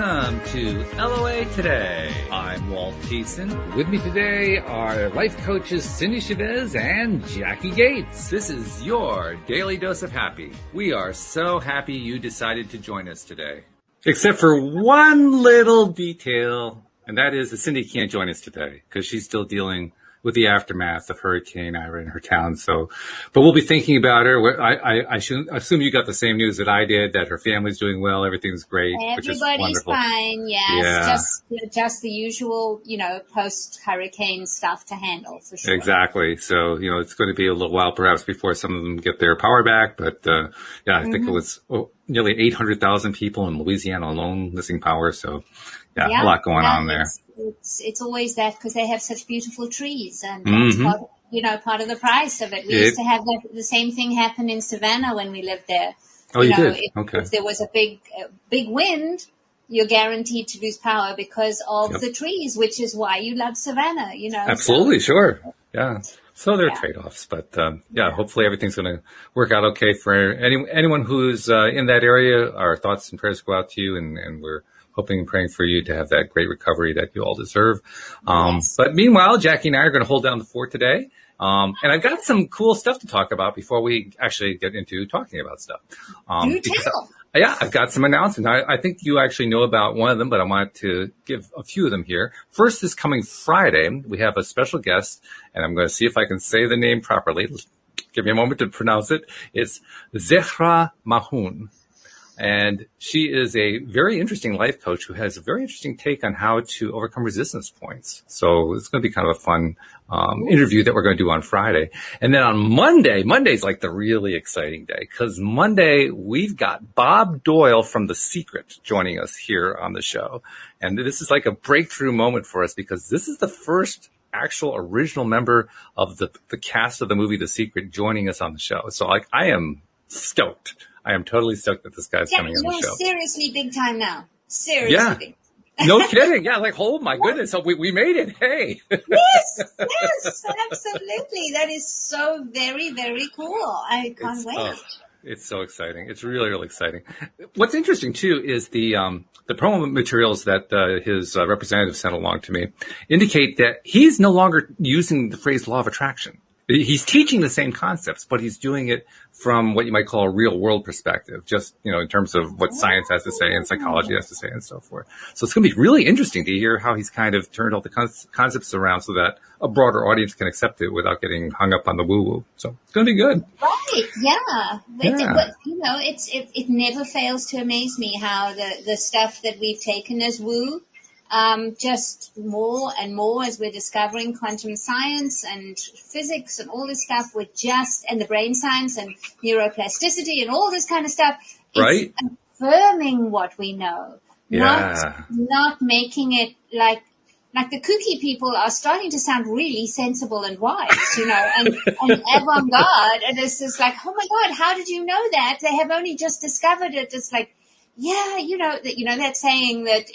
Welcome to LOA Today. I'm Walt Thiessen. With me today are life coaches Cindy Chavez and Jackie Gates. This is your daily dose of happy. We are so happy you decided to join us today. Except for one little detail, and that is that Cindy can't join us today because she's still dealing with the aftermath of Hurricane Ira in her town. But we'll be thinking about her. I assume you got the same news that I did, that her family's doing well, everything's great. Everybody's fine, yes. Yeah. Just the usual, post-hurricane stuff to handle, for sure. Exactly. So, it's going to be a little while perhaps before some of them get their power back. But, I think it was nearly 800,000 people in Louisiana alone missing power. So, a lot going on there. It's always that because they have such beautiful trees, and that's part of the price of it. We used to have the same thing happen in Savannah when we lived there. Oh, you did? Okay. If there was a big wind, you're guaranteed to lose power because of the trees, which is why you love Savannah, Absolutely, sure. Yeah. So there are trade-offs, but hopefully everything's going to work out okay for anyone who's in that area. Our thoughts and prayers go out to you, and we're hoping and praying for you to have that great recovery that you all deserve. But meanwhile, Jackie and I are going to hold down the fort today. And I've got some cool stuff to talk about before we actually get into talking about stuff. I've got some announcements. I think you actually know about one of them, but I wanted to give a few of them here. First, this coming Friday, we have a special guest, and I'm going to see if I can say the name properly. Give me a moment to pronounce it. It's Zehra Mahoun. And she is a very interesting life coach who has a very interesting take on how to overcome resistance points. So it's going to be kind of a fun interview that we're going to do on Friday. And then on Monday's like the really exciting day, because Monday we've got Bob Doyle from The Secret joining us here on the show. And this is like a breakthrough moment for us because this is the first actual original member of the cast of the movie The Secret joining us on the show. So I am stoked. I am totally stoked that this guy's coming on the show. Seriously big time now. Seriously big time. No kidding. Yeah, oh my goodness. So we made it. Hey. Yes, absolutely. That is so very, very cool. I can't wait. It's so exciting. It's really, really exciting. What's interesting too is the promo materials that his representative sent along to me indicate that he's no longer using the phrase law of attraction. He's teaching the same concepts, but he's doing it from what you might call a real world perspective, just, in terms of what science has to say and psychology has to say and so forth. So it's going to be really interesting to hear how he's kind of turned all the concepts around so that a broader audience can accept it without getting hung up on the woo-woo. So it's going to be good. Right. Yeah. But, it never fails to amaze me how the stuff that we've taken as woo, just more and more as we're discovering quantum science and physics and all this stuff and the brain science and neuroplasticity and all this kind of stuff. Right. It's affirming what we know. Yeah. Not making it like the kooky people are starting to sound really sensible and wise, and avant-garde. And it's just like, oh my God, how did you know that? They have only just discovered it. It's like, that saying that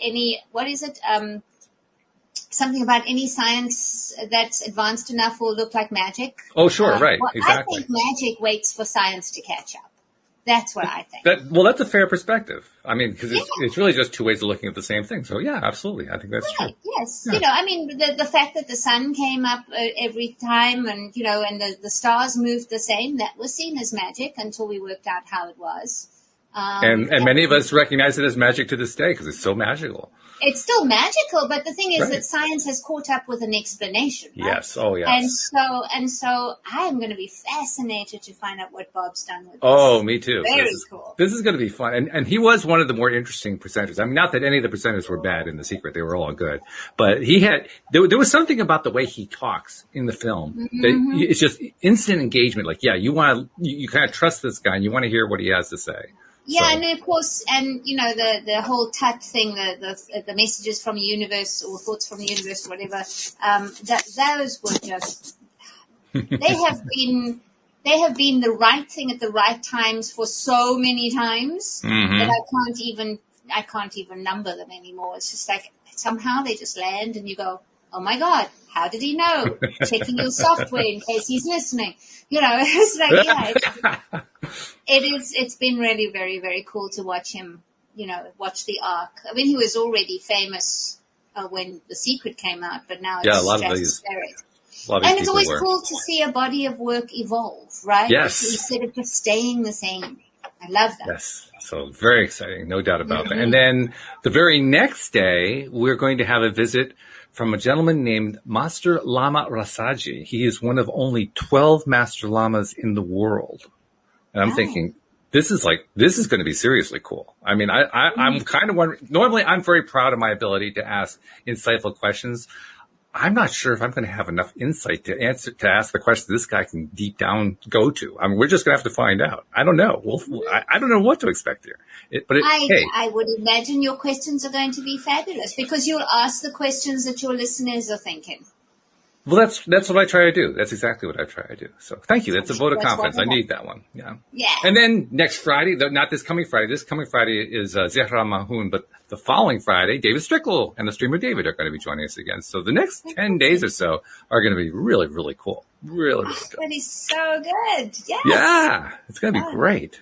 something about any science that's advanced enough will look like magic. Oh, sure, right, exactly. I think magic waits for science to catch up. That's what I think. That's a fair perspective. I mean, because it's really just two ways of looking at the same thing. So, yeah, absolutely. I think that's true. Yes. Yeah. The fact that the sun came up every time and the stars moved the same, that was seen as magic until we worked out how it was. And many of us recognize it as magic to this day because it's so magical. It's still magical, but the thing is that science has caught up with an explanation. Right? Yes. Oh, yes. And so I'm going to be fascinated to find out what Bob's done with this. Oh, me too. Very cool. This is going to be fun. And he was one of the more interesting presenters. I mean, not that any of the presenters were bad in The Secret. They were all good. But there was something about the way he talks in the film that it's just instant engagement. Like, you kind of trust this guy and you want to hear what he has to say. Yeah, and of course, the whole Tut thing, the messages from the universe or thoughts from the universe or whatever, those were just, they have been the right thing at the right times for so many times that I can't even number them anymore. It's just like somehow they just land and you go, oh my God, how did he know? Checking your software in case he's listening. It's like, it's been really very, very cool to watch him watch the Ark. I mean, he was already famous when The Secret came out, but now Yeah, it's stratospheric. a lot of And these it's people always were. cool to see a body of work evolve, right? Yes. Instead of just staying the same. I love that. Yes. So very exciting, no doubt about that. And then the very next day, we're going to have a visit from a gentleman named Master Lama Rasaji. He is one of only 12 Master Lamas in the world. And I'm thinking, this is going to be seriously cool. I mean, I'm kind of wondering, normally I'm very proud of my ability to ask insightful questions. I'm not sure if I'm going to have enough insight to ask the question this guy can deep down go to. I mean, we're just going to have to find out. I don't know. I don't know what to expect here. I would imagine your questions are going to be fabulous because you'll ask the questions that your listeners are thinking. Well, that's what I try to do. That's exactly what I try to do. So thank you. That's a vote of confidence. I need that one. Yeah. Yeah. And then next Friday, not this coming Friday. This coming Friday is Zehra Mahoun, but the following Friday, David Strickle and the streamer David are going to be joining us again. So the next 10 days or so are going to be really, really cool. Really, really good. That is so good. Yes. Yeah. It's going to be great.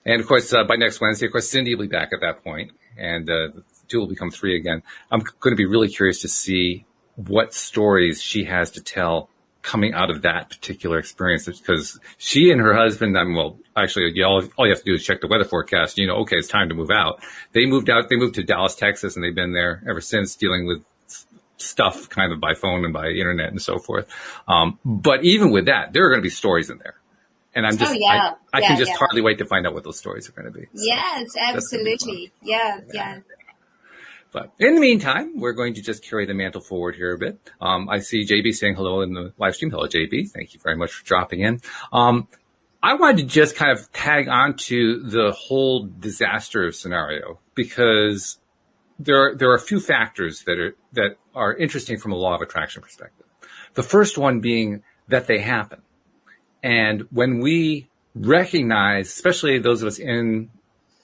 And of course, by next Wednesday, of course, Cindy will be back at that point, and the two will become three again. I'm going to be really curious to see what stories she has to tell coming out of that particular experience, because she and her husband, actually, all you have to do is check the weather forecast. Okay, it's time to move out. They moved to Dallas, Texas, and they've been there ever since, dealing with stuff kind of by phone and by internet and so forth. But even with that, there are going to be stories in there. And I'm just, I can just hardly wait to find out what those stories are going to be. So yes, absolutely. Yeah. But in the meantime, we're going to just carry the mantle forward here a bit. I see JB saying hello in the live stream. Hello, JB. Thank you very much for dropping in. I wanted to just kind of tag on to the whole disaster scenario, because there are a few factors that are interesting from a law of attraction perspective. The first one being that they happen. And when we recognize, especially those of us in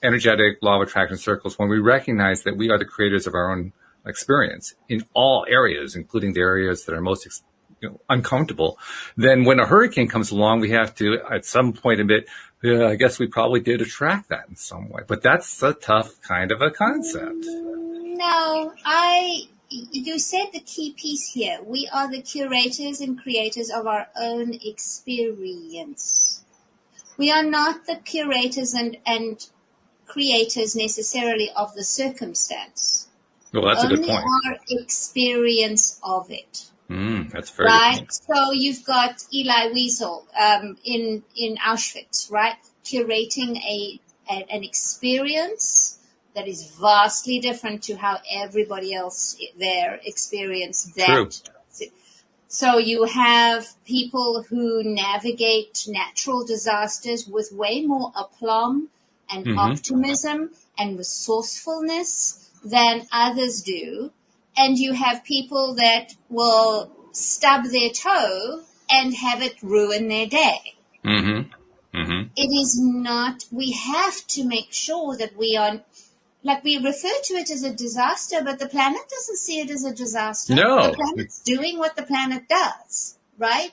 energetic law of attraction circles, when we recognize that we are the creators of our own experience in all areas, including the areas that are most uncomfortable, then when a hurricane comes along, we have to, at some point, admit, I guess we probably did attract that in some way. But that's a tough kind of a concept. No, you said the key piece here. We are the curators and creators of our own experience. We are not the curators and creators necessarily of the circumstance. Well, that's only a good point. Our experience of it. That's very right. Good. So you've got Eli Wiesel in Auschwitz, right, curating an experience that is vastly different to how everybody else there experienced that. True. So you have people who navigate natural disasters with way more aplomb and optimism and resourcefulness than others do. And you have people that will stub their toe and have it ruin their day. It is not, we have to make sure that we are, like, we refer to it as a disaster, but the planet doesn't see it as a disaster. No. The planet's doing what the planet does, right?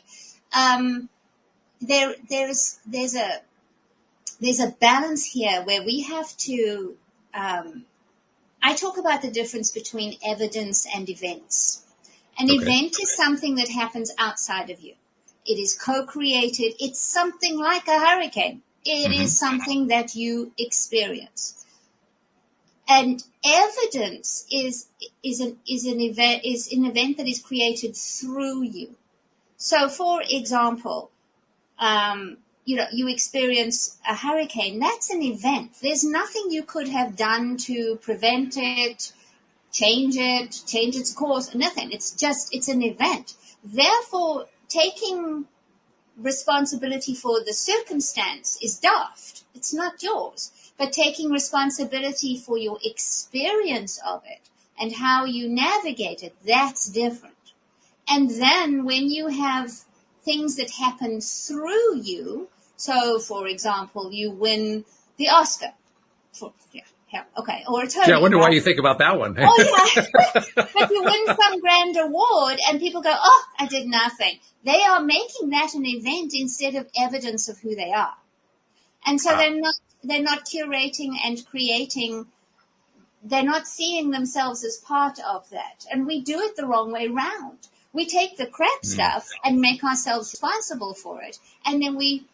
There's a balance here where we have to, I talk about the difference between evidence and events. An event is something that happens outside of you. It is co-created. It's something like a hurricane. It is something that you experience. And evidence is an event that is created through you. So, for example, you experience a hurricane. That's an event. There's nothing you could have done to prevent it, change its course, nothing. It's an event. Therefore, taking responsibility for the circumstance is daft. It's not yours. But taking responsibility for your experience of it and how you navigate it, that's different. And then when you have things that happen through you, so, for example, you win the Oscar. Or a Tony. Yeah, I wonder why you think about that one. Oh, yeah. But you win some grand award and people go, oh, I did nothing. They are making that an event instead of evidence of who they are. And so they're not curating and creating they're not seeing themselves as part of that. And we do it the wrong way round. We take the crap stuff and make ourselves responsible for it, and then we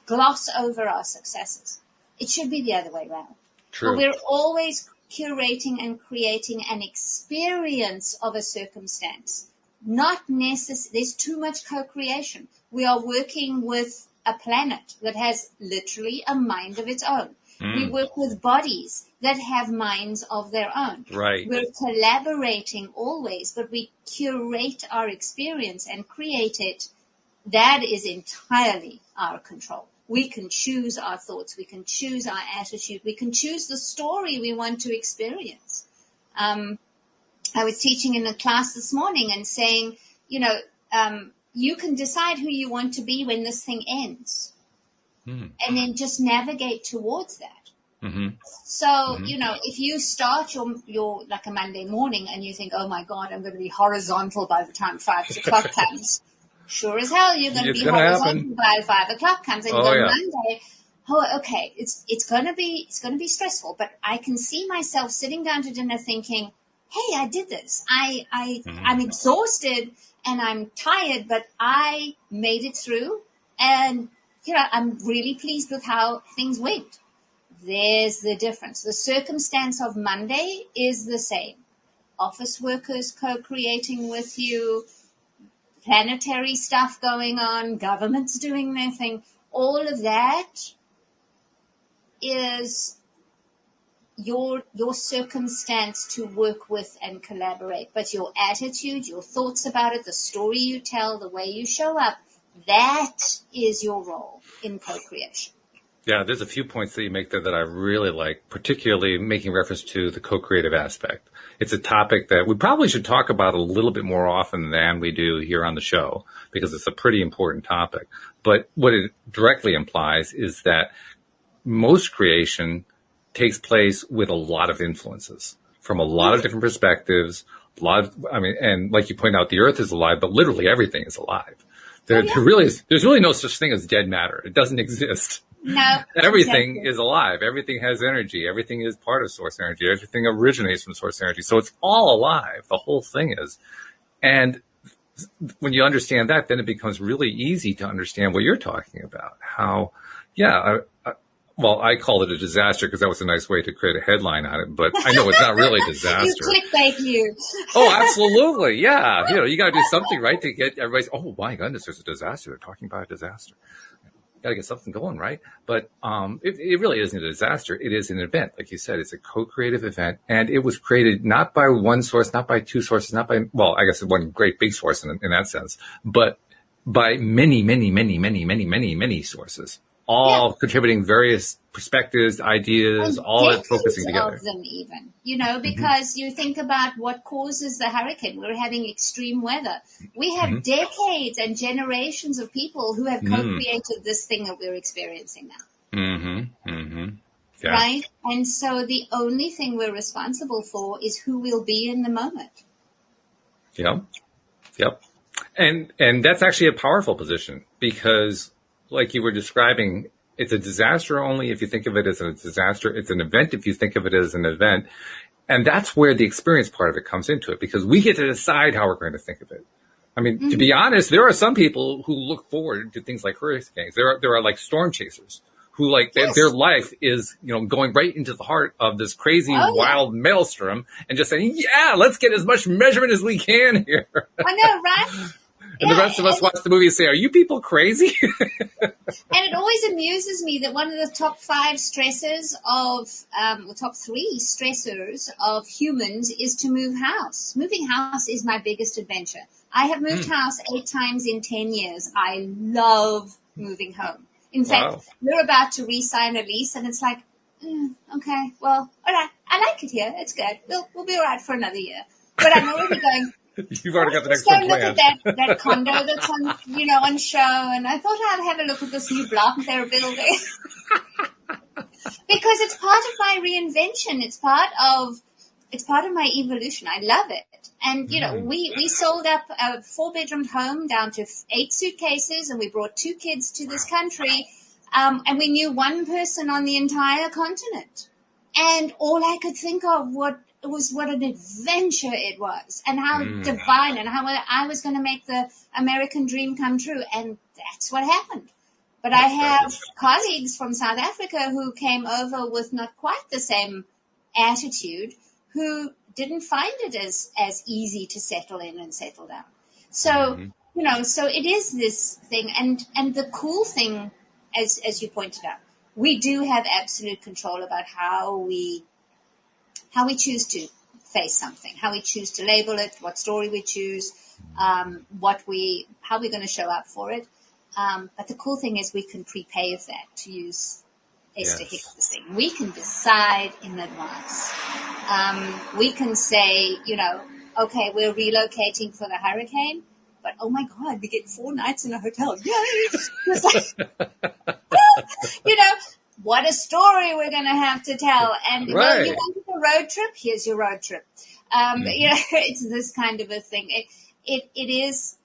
gloss over our successes. It should be the other way around. True. But we're always curating and creating an experience of a circumstance. Not necessarily, there's too much co-creation. We are working with a planet that has literally a mind of its own. We work with bodies that have minds of their own. Right. We're collaborating always, but we curate our experience and create it. That is entirely our control. We can choose our thoughts. We can choose our attitude. We can choose the story we want to experience. I was teaching in a class this morning and saying, you can decide who you want to be when this thing ends. And then just navigate towards that. So, if you start your like a Monday morning and you think, oh my God, I'm going to be horizontal by the time 5 o'clock comes. Sure as hell, you're going to be horizontal by 5 o'clock comes. And Monday, okay, it's going to be stressful, but I can see myself sitting down to dinner thinking, hey, I did this. I'm exhausted and I'm tired, but I made it through. And I'm really pleased with how things went. There's the difference. The circumstance of Monday is the same. Office workers co-creating with you, planetary stuff going on, governments doing their thing. All of that is your circumstance to work with and collaborate. But your attitude, your thoughts about it, the story you tell, the way you show up, that is your role in co-creation. Yeah, there's a few points that you make there that I really like, particularly making reference to the co-creative aspect. It's a topic that we probably should talk about a little bit more often than we do here on the show, because it's a pretty important topic. But what it directly implies is that most creation takes place with a lot of influences from a lot of different perspectives. And like you point out, the earth is alive, but literally everything is alive. There's really no such thing as dead matter. It doesn't exist. No. Everything is alive. Everything has energy. Everything is part of source energy. Everything originates from source energy. So it's all alive. The whole thing is. And when you understand that, then it becomes really easy to understand what you're talking about. How, I called it a disaster because that was a nice way to create a headline on it, but I know it's not really a disaster. You. Oh, absolutely. Yeah. You got to do something, right, to get everybody's, oh my goodness, there's a disaster. They're talking about a disaster. Got to get something going, right? But it really isn't a disaster. It is an event. Like you said, it's a co-creative event, and it was created not by one source, not by two sources, not by, I guess one great big source in that sense, but by many, many, many, many, many, many, many sources, all contributing various perspectives, ideas, and all focusing together. Of them even, because you think about what causes the hurricane. We're having extreme weather. We have decades and generations of people who have co-created this thing that we're experiencing now. Yeah. Right? And so the only thing we're responsible for is who we'll be in the moment. Yep. And that's actually a powerful position because, like you were describing, it's a disaster only if you think of it as a disaster. It's an event if you think of it as an event. And that's where the experience part of it comes into it, because we get to decide how we're going to think of it. I mean, to be honest, there are some people who look forward to things like hurricanes. There are like storm chasers who their life is, going right into the heart of this crazy, wild maelstrom and just saying, let's get as much measurement as we can here. I know, right? And the rest of us watch the movie and say, are you people crazy? And it always amuses me that one of the top 5 stressors top 3 stressors of humans is to move house. Moving house is my biggest adventure. I have moved house 8 times in 10 years. I love moving home. In fact, we're about to re-sign a lease and it's like, okay, well, all right. I like it here. It's good. We'll be all right for another year. But I'm already going, you've already got the next one one planned. Look at that condo that's on, on show, and I thought I'd have a look at this new block they're building. Because it's part of my reinvention. It's part of my evolution. I love it. And, we sold up a 4-bedroom home down to 8 suitcases, and we brought 2 kids to this country, and we knew one person on the entire continent. And all I could think of what an adventure it was, and how divine, and how I was going to make the American dream come true. And that's what happened. But I have colleagues from South Africa who came over with not quite the same attitude, who didn't find it as easy to settle in and settle down. So, so it is this thing. And the cool thing, as you pointed out, we do have absolute control about how we choose to face something, how we choose to label it, what story we choose, how we're going to show up for it. But the cool thing is we can prepave that, to use Esther Hicks' thing. We can decide in advance. We can say, okay, we're relocating for the hurricane, but oh my God, we get 4 nights in a hotel. Yay! What a story we're going to have to tell. And well, you wanted a road trip? Here's your road trip. It's this kind of a thing. It is.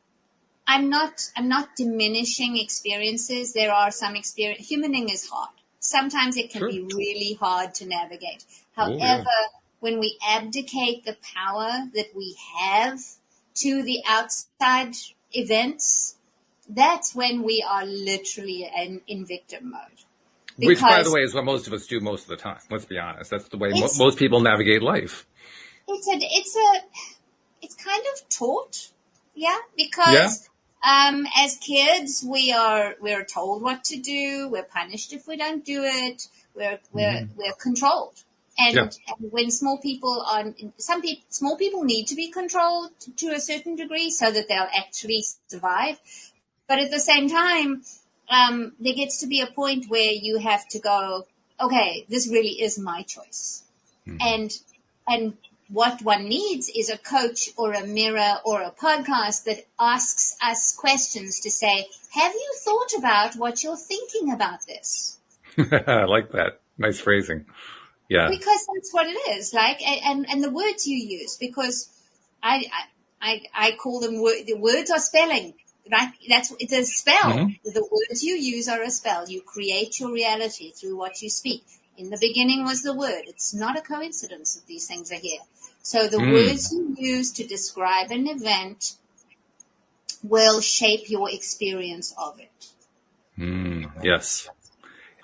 I'm not diminishing experiences. There are some experience. Humaning is hard. Sometimes it can be really hard to navigate. However, when we abdicate the power that we have to the outside events, that's when we are literally in victim mode. Which, by the way, is what most of us do most of the time. Let's be honest. That's the way most people navigate life. It's kind of taught, because as kids we're told what to do. We're punished if we don't do it. We're controlled. And when small people need to be controlled to a certain degree so that they'll actually survive. But at the same time, there gets to be a point where you have to go, okay, this really is my choice. And what one needs is a coach or a mirror or a podcast that asks us questions to say, have you thought about what you're thinking about this? I like that. Nice phrasing. Yeah. Because that's what it is. And the words you use, because I call them the words are spelling. Right? It's a spell. The words you use are a spell. You create your reality through what you speak. In the beginning was the word. It's not a coincidence that these things are here. So the words you use to describe an event will shape your experience of it. Yes.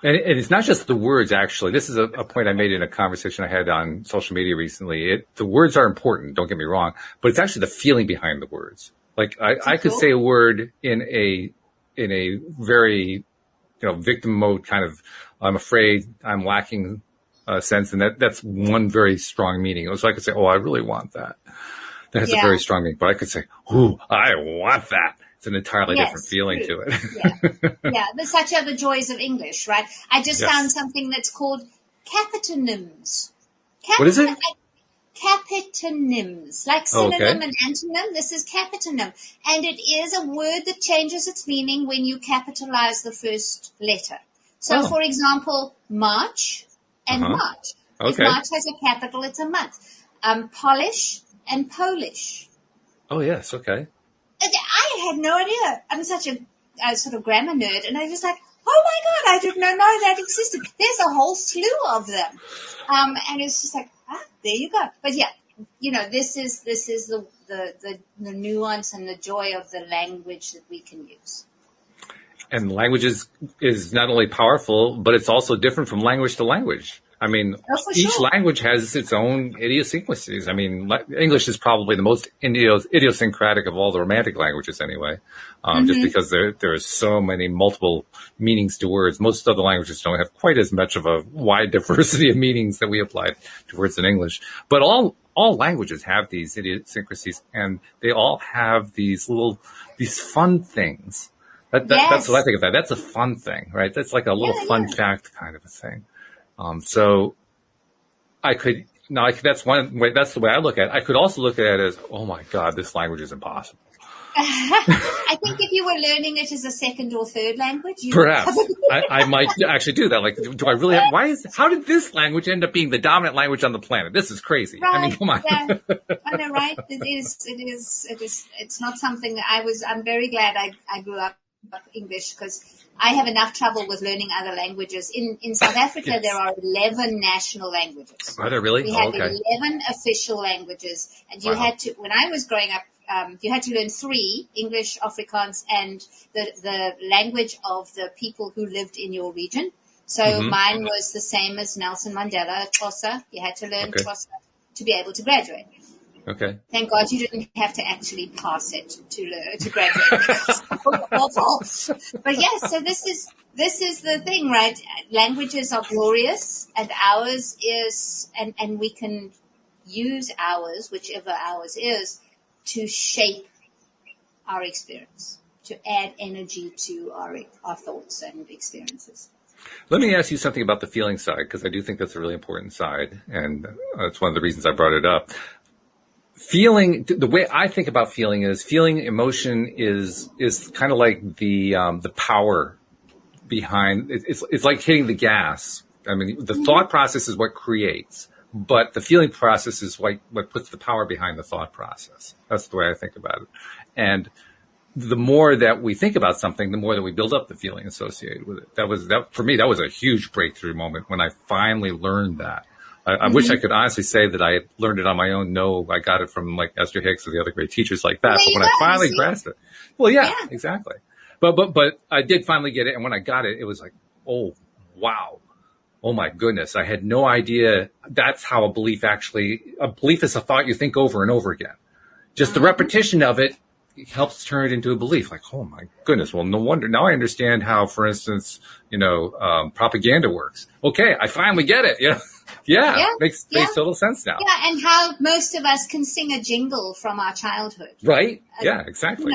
And it's not just the words, actually. This is a point I made in a conversation I had on social media recently. The words are important, don't get me wrong, but it's actually the feeling behind the words. Like I could say a word in a very, victim mode kind of, I'm afraid, I'm lacking sense, and that's one very strong meaning. So I could say, oh, I really want that. That has a very strong meaning. But I could say, ooh, I want that. It's an entirely different feeling to it. There's such other joys of English, right? I just found something that's called capitonyms. What is it? Capitonyms, like synonym and antonym. This is capitonym, and it is a word that changes its meaning when you capitalize the first letter. So, for example, March and March. If March has a capital, it's a month. Polish and Polish. Oh yes, okay. I had no idea. I'm such a sort of grammar nerd, and I was like, oh my God, I did not know that existed. There's a whole slew of them, and it's just like, there you go. But this is the nuance and the joy of the language that we can use. And language is not only powerful, but it's also different from language to language. I mean, each language has its own idiosyncrasies. I mean, English is probably the most idiosyncratic of all the Romantic languages anyway, just because there are so many multiple meanings to words. Most other languages don't have quite as much of a wide diversity of meanings that we apply to words in English. But all languages have these idiosyncrasies, and they all have these fun things. That's what I think of that. That's a fun thing, right? That's like a little fun fact kind of a thing. So that's one way, that's the way I look at it. I could also look at it as, oh my God, this language is impossible. I think if you were learning it as a second or third language, perhaps I might actually do that. Like, do I really have, how did this language end up being the dominant language on the planet? This is crazy. Right, I mean, come on. Yeah. I know, right? It is. It's not something that I'm very glad I grew up English because I have enough trouble with learning other languages. In South Africa, Yes. there are 11 national languages. Are there really? We Oh, have okay. 11 official languages, and you Wow. had to. When I was growing up, you had to learn three: English, Afrikaans, and the language of the people who lived in your region. So Mm-hmm. mine was the same as Nelson Mandela, Xhosa. You had to learn Okay. Xhosa to be able to graduate. Okay. Thank God you didn't have to actually pass it to learn to graduate. Because that was awful. But yes, so this is the thing, right? Languages are glorious, and ours is, and we can use ours, whichever ours is, to shape our experience, to add energy to our thoughts and experiences. Let me ask you something about the feeling side, because I do think that's a really important side, and that's one of the reasons I brought it up. Feeling, the way I think about feeling is feeling emotion is kind of like the power behind it's like hitting the gas. I mean, the thought process is what creates, but the feeling process is what puts the power behind the thought process. That's the way I think about it. And the more that we think about something, the more that we build up the feeling associated with it. That for me, that was a huge breakthrough moment when I finally learned that. I wish I could honestly say that I had learned it on my own. No, I got it from like Esther Hicks or the other great teachers like that. There But you when go, I finally see? grasped it, well, yeah, Yeah. exactly. But I did finally get it. And when I got it, it was like, oh, wow. Oh my goodness. I had no idea that's how a belief is a thought you think over and over again. Just the repetition of it helps turn it into a belief. Like, oh my goodness. Well, no wonder. Now I understand how, for instance, propaganda works. Okay. I finally get it. Yeah. Yeah. Makes total sense now. Yeah, and how most of us can sing a jingle from our childhood. Right. Yeah, exactly.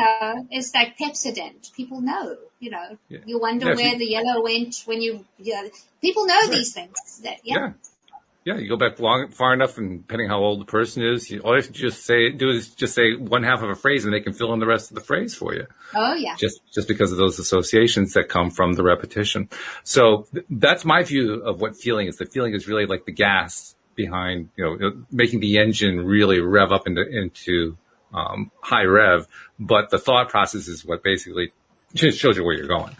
It's like Pepsodent. People know, Yeah. You wonder Yeah, where the yellow went when people know these things. Yeah. Yeah, you go back far enough, and depending how old the person is, all you have to do is just say one half of a phrase, and they can fill in the rest of the phrase for you. Oh, yeah. Just because of those associations that come from the repetition. So that's my view of what feeling is. The feeling is really like the gas behind, making the engine really rev up into high rev. But the thought process is what basically just shows you where you're going.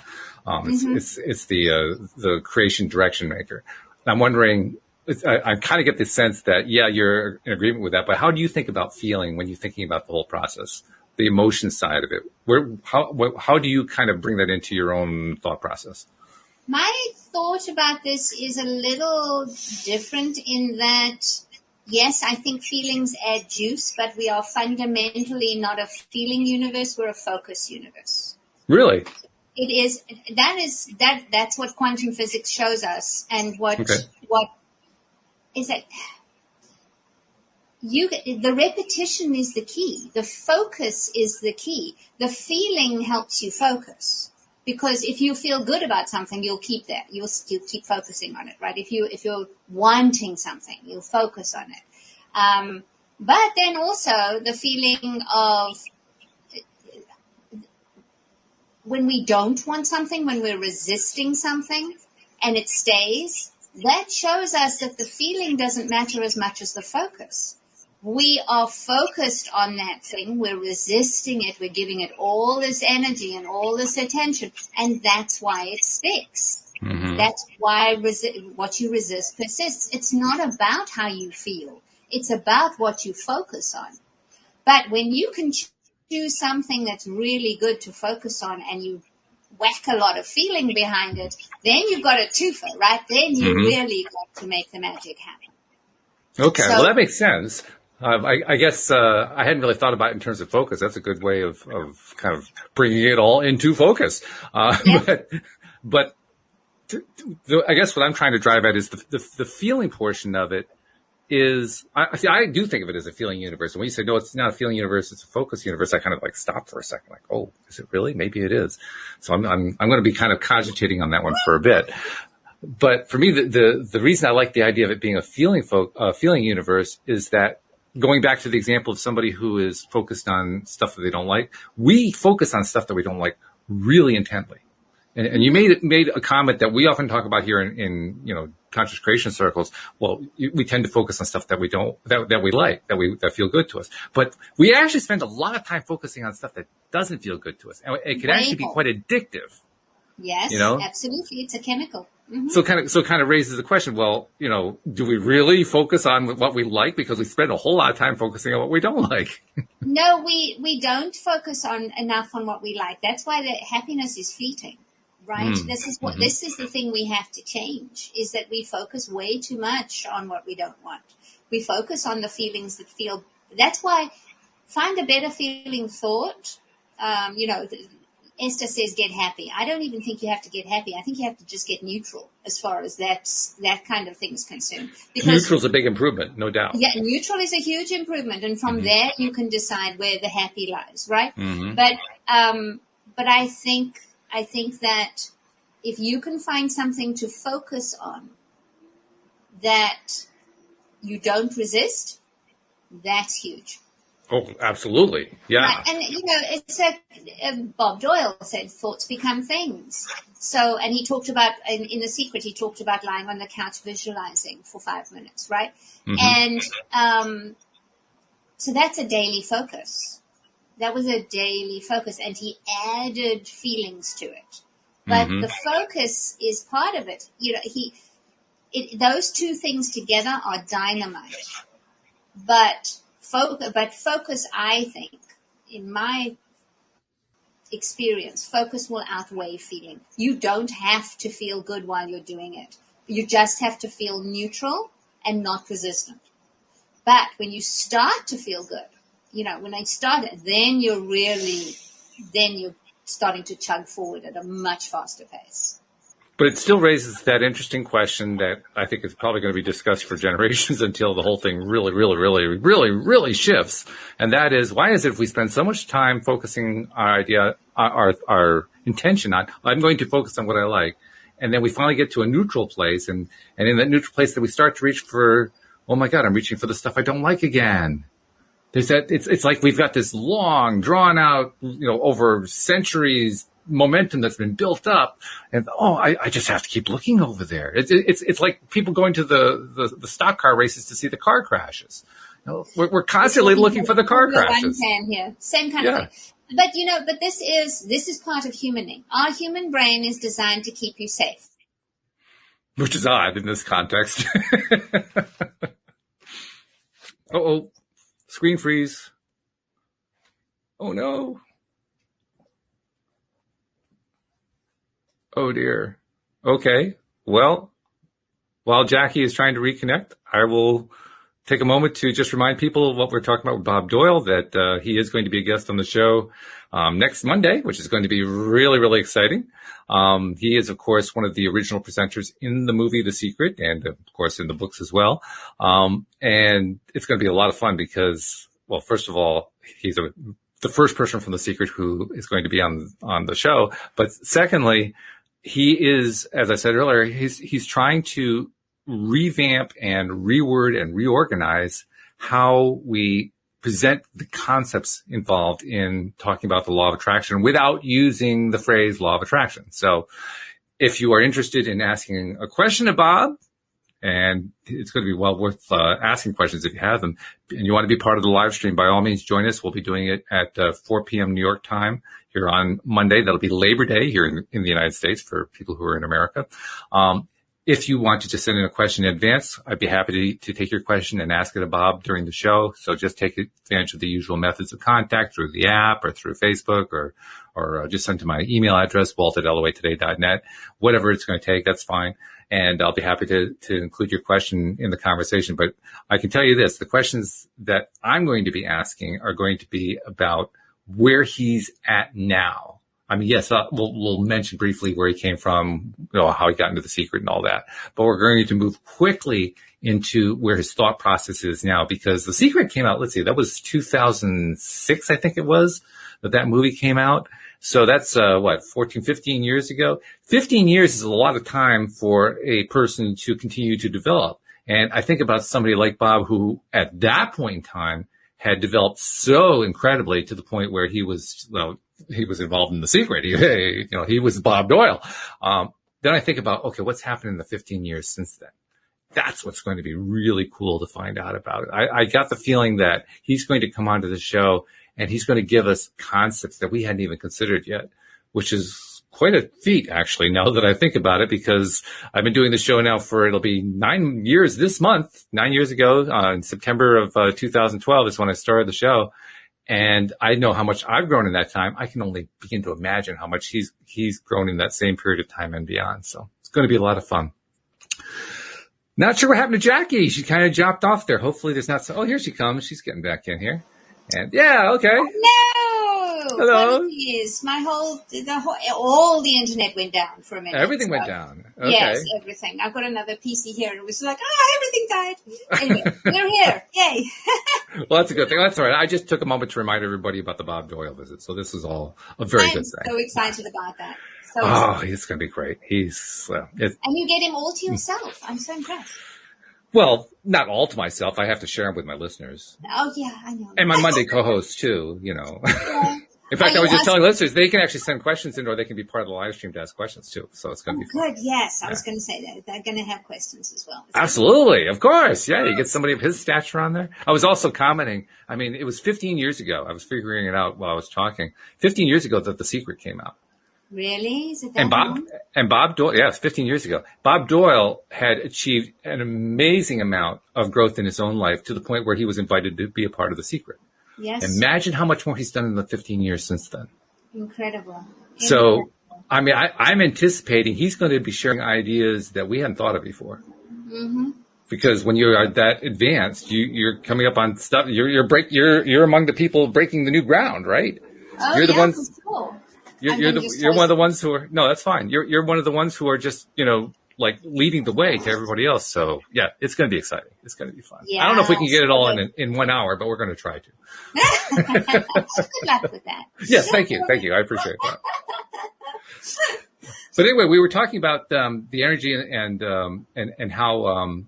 It's the creation direction maker. And I'm wondering, I kind of get the sense that, yeah, you're in agreement with that, but how do you think about feeling when you're thinking about the whole process, the emotion side of it? How do you kind of bring that into your own thought process? My thought about this is a little different in that, yes, I think feelings add juice, but we are fundamentally not a feeling universe, we're a focus universe. Really? It is, that's what quantum physics shows us, and what is that the repetition is the key. The focus is the key. The feeling helps you focus, because if you feel good about something, you'll keep that. You'll keep focusing on it, right? If you're wanting something, you'll focus on it. But then also the feeling of when we don't want something, when we're resisting something and it stays, that shows us that the feeling doesn't matter as much as the focus. We are focused on that thing. We're resisting it. We're giving it all this energy and all this attention. And that's why it sticks. Mm-hmm. That's why what you resist persists. It's not about how you feel. It's about what you focus on. But when you can choose something that's really good to focus on and you whack a lot of feeling behind it, then you've got a twofer, right? Then you really got to make the magic happen. Okay, well, that makes sense. I guess I hadn't really thought about it in terms of focus. That's a good way of kind of bringing it all into focus. But I guess what I'm trying to drive at is the feeling portion of it is, I do think of it as a feeling universe. And when you say, no, it's not a feeling universe, it's a focus universe, I kind of like stop for a second, like, oh, is it really? Maybe it is. So I'm going to be kind of cogitating on that one for a bit. But for me, the reason I like the idea of it being a feeling universe is that, going back to the example of somebody who is focused on stuff that they don't like, we focus on stuff that we don't like really intently. And you made a comment that we often talk about here in conscious creation circles. Well, we tend to focus on stuff that we like, that feel good to us. But we actually spend a lot of time focusing on stuff that doesn't feel good to us. And it can actually be quite addictive. Yes, absolutely. It's a chemical. Mm-hmm. So kind of raises the question, well, do we really focus on what we like? Because we spend a whole lot of time focusing on what we don't like. No, we don't focus enough on what we like. That's why the happiness is fleeting. Right? This is the thing we have to change, is that we focus way too much on what we don't want. We focus on the feelings that feel, that's why find a better feeling thought. Esther says get happy. I don't even think you have to get happy. I think you have to just get neutral as far as that kind of thing is concerned. Neutral's a big improvement, no doubt. Yeah, neutral is a huge improvement. And from there you can decide where the happy lies, right? Mm-hmm. But I think that if you can find something to focus on that you don't resist, that's huge. Oh, absolutely. Yeah. Right. And, it's Bob Doyle said, thoughts become things. So, and he talked about, in The Secret, he talked about lying on the couch visualizing for 5 minutes, right? Mm-hmm. And so that's a daily focus. That was a daily focus, and he added feelings to it. But the focus is part of it. Those two things together are dynamite. But focus, I think, in my experience, focus will outweigh feeling. You don't have to feel good while you're doing it. You just have to feel neutral and not resistant. But when you start to feel good, when I started, then you're starting to chug forward at a much faster pace. But it still raises that interesting question that I think is probably going to be discussed for generations until the whole thing really, really, really, really, really shifts. And that is, why is it if we spend so much time focusing our intention on, I'm going to focus on what I like, and then we finally get to a neutral place, and in that neutral place that we start to reach for, oh my God, I'm reaching for the stuff I don't like again. It's like we've got this long, drawn out, over centuries momentum that's been built up, and I just have to keep looking over there. It's like people going to the stock car races to see the car crashes. We're constantly looking for the car crashes. Here. Same kind of thing. But this is part of humaning. Our human brain is designed to keep you safe, which is odd in this context. Uh-oh. Screen freeze. Oh no. Oh dear. Okay. Well, while Jackie is trying to reconnect, I will take a moment to just remind people of what we're talking about with Bob Doyle, that he is going to be a guest on the show next Monday, which is going to be really, really exciting. He is, of course, one of the original presenters in the movie The Secret, and of course in the books as well. And it's going to be a lot of fun because, well, first of all, he's the first person from The Secret who is going to be on the show. But secondly, he is, as I said earlier, he's trying to revamp and reword and reorganize how we present the concepts involved in talking about the law of attraction without using the phrase law of attraction. So if you are interested in asking a question of Bob, and it's going to be well worth asking questions if you have them, and you want to be part of the live stream, by all means, join us. We'll be doing it at 4 p.m. New York time here on Monday. That'll be Labor Day here in the United States for people who are in America. If you want to just send in a question in advance, I'd be happy to take your question and ask it to Bob during the show. So just take advantage of the usual methods of contact through the app or through Facebook, or just send to my email address, walt@loatoday.net. Whatever it's going to take, that's fine. And I'll be happy to include your question in the conversation. But I can tell you this, the questions that I'm going to be asking are going to be about where he's at now. I mean, yes, we'll mention briefly where he came from, how he got into The Secret and all that. But we're going to move quickly into where his thought process is now, because The Secret came out, let's see, that was 2006, I think it was, that movie came out. So that's, 14, 15 years ago? 15 years is a lot of time for a person to continue to develop. And I think about somebody like Bob, who at that point in time had developed so incredibly to the point where he was, he was involved in the secret. He was Bob Doyle. Then I think about, okay, what's happened in the 15 years since then? That's what's going to be really cool to find out about. I got the feeling that he's going to come onto the show and he's going to give us concepts that we hadn't even considered yet, which is quite a feat, actually, now that I think about it, because I've been doing the show now it'll be 9 years this month. 9 years ago, in September of 2012 is when I started the show. And I know how much I've grown in that time. I can only begin to imagine how much he's grown in that same period of time and beyond. So it's going to be a lot of fun. Not sure what happened to Jackie. She kind of dropped off there. Hopefully there's not oh, here she comes. She's getting back in here. And yeah, okay. No. Hello. Apologies. All the internet went down for a minute. Everything went down. Okay. Yes, everything. I've got another PC here, and it was like, everything died. Anyway, we're here. Yay. Well, that's a good thing. That's all right. I just took a moment to remind everybody about the Bob Doyle visit. So this is all a very good thing. I'm so excited about that. It's going to be great. And you get him all to yourself. I'm so impressed. Well, not all to myself. I have to share them with my listeners. Oh, yeah, I know. And my Monday co-hosts, too, Yeah. In fact, I was just telling listeners, they can actually send questions in, or they can be part of the live stream to ask questions, too. So it's going to be fun. Good, yes. I was going to say that. They're going to have questions as well. Absolutely. Of course. Yeah, you get somebody of his stature on there. I was also commenting. I mean, it was 15 years ago. I was figuring it out while I was talking. 15 years ago that The Secret came out. Really? Is it that long? Bob Doyle, yes, 15 years ago. Bob Doyle had achieved an amazing amount of growth in his own life to the point where he was invited to be a part of The Secret. Yes. Imagine how much more he's done in the 15 years since then. Incredible. So, I mean, I'm anticipating he's going to be sharing ideas that we hadn't thought of before. Mm-hmm. Because when you are that advanced, you're coming up on stuff. You're among the people breaking the new ground, right? Oh, you're the ones. For sure. You're one of the ones who are, no, that's fine. You're one of the ones who are just, like leading the way to everybody else. So yeah, it's going to be exciting. It's going to be fun. Yeah, I don't know if we can get it all in 1 hour, but we're going to try to. Good luck with that. Yes. Thank you. I appreciate that. But anyway, we were talking about, the energy and how,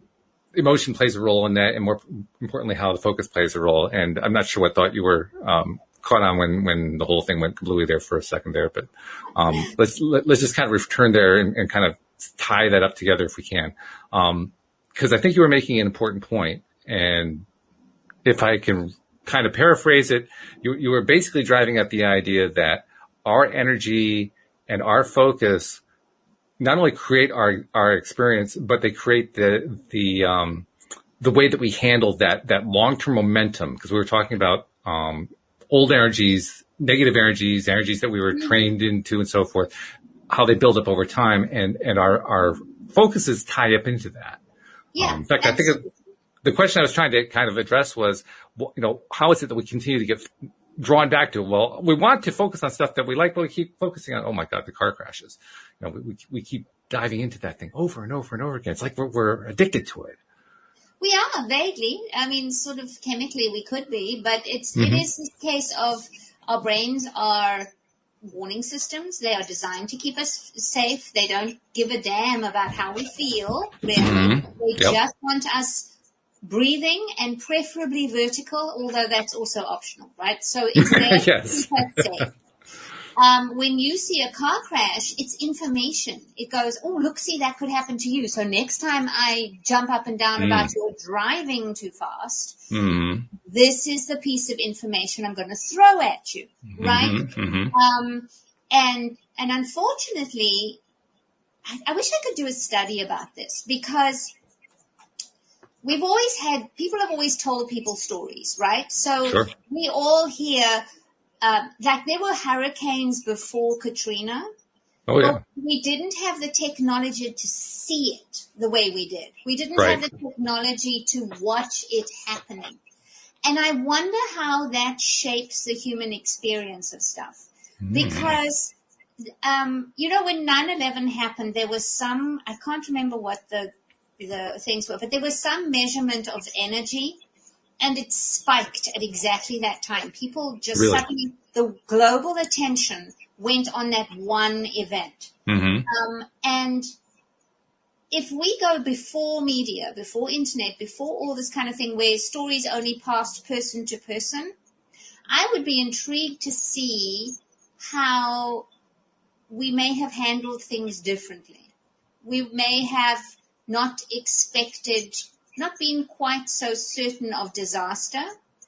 emotion plays a role in that, and more importantly, how the focus plays a role. And I'm not sure what thought you were, caught on when the whole thing went completely there for a second there, but let's just kind of return there and kind of tie that up together if we can, because I think you were making an important point, and if I can kind of paraphrase it, you were basically driving at the idea that our energy and our focus not only create our experience, but they create the way that we handle that long-term momentum, because we were talking about old energies, negative energies that we were trained into and so forth, how they build up over time, and our focuses tie up into that. Yeah. In fact, I think the question I was trying to kind of address was, how is it that we continue to get drawn back to? Well, we want to focus on stuff that we like, but we keep focusing on, oh my God, the car crashes. We keep diving into that thing over and over and over again. It's like we're addicted to it. We are, vaguely. I mean, sort of chemically we could be, but it is this case of our brains are warning systems. They are designed to keep us safe. They don't give a damn about how we feel, really. Mm-hmm. They just want us breathing, and preferably vertical, although that's also optional, right? So it's there yes. to keep us safe. When you see a car crash, it's information. It goes, oh, look, see, that could happen to you. So next time I jump up and down about your driving too fast, this is the piece of information I'm going to throw at you, right? Mm-hmm. And unfortunately, I wish I could do a study about this, because people have always told people stories, right? So we all hear, like there were hurricanes before Katrina. Oh, yeah. We didn't have the technology to see it the way we did. We didn't have the technology to watch it happening. And I wonder how that shapes the human experience of stuff. Because, when 9/11 happened, there was some, I can't remember what the things were, but there was some measurement of energy, and it spiked at exactly that time. People just suddenly, the global attention went on that one event. And if we go before media, before internet, before all this kind of thing where stories only passed person to person, I would be intrigued to see how we may have handled things differently. We may have not expected, not been quite so certain of disaster,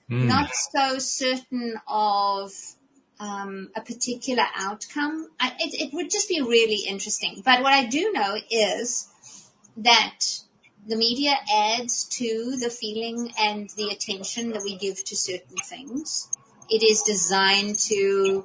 not so certain of a particular outcome. It would just be really interesting. But what I do know is that the media adds to the feeling and the attention that we give to certain things. It is designed to